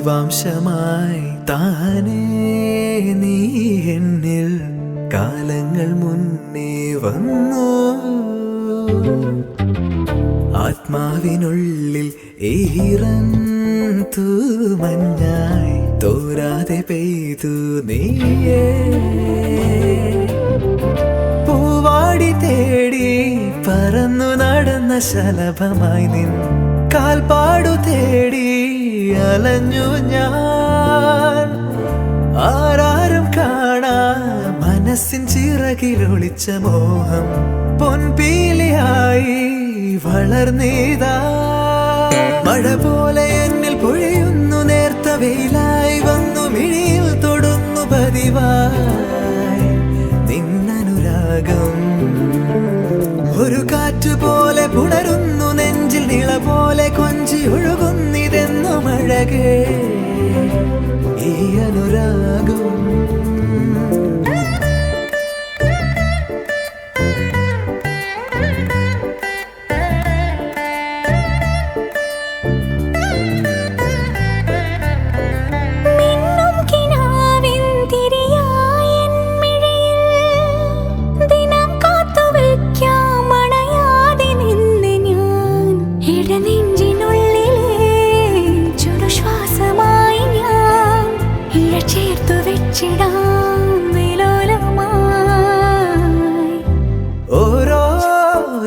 പൂവാംശമായി താനേ നീ എന്നിൽ കാലങ്ങൾ മുന്നേ വന്നു. ആത്മാവിനുള്ളിൽ ഈറൻ തൂമഞ്ഞായി തോരാതെ പെയ്തു നീയേ. പൂവാടി തേടി പറന്നു നടന്ന ശലഭമായി നിൻ കാൽപ്പാടു തേടി അലഞ്ഞു ഞാൻ. ആരാരും കാണാ മനസ്സിൻ ചിറകിലൊളിച്ച മോഹം പൊൻപീലിയായി വളർന്നീതാ. മഴ പോലെ എന്നിൽ പൊഴിയുന്നു, നേർത്ത വെയിലായി വന്നു മിഴിയിൽ തൊടുന്നു പതിവായി നിന്നനുരാഗം. ഒരു കാറ്റു പോലെ പുണരുന്നു നെഞ്ചിൽ, നിള പോലെ കൊഞ്ചി ഒഴുകുന്നിതെന്നു മഴകേ ഈ അനുരാഗം. ഓരോ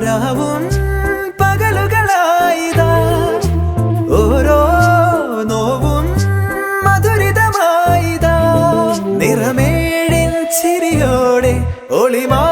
രാവും പകലുകളായിതാ, ഓരോ നോവും മധുരിതമായിതാ. നിറമേഴിൻ ചിരിയോടെ ഒളിമാ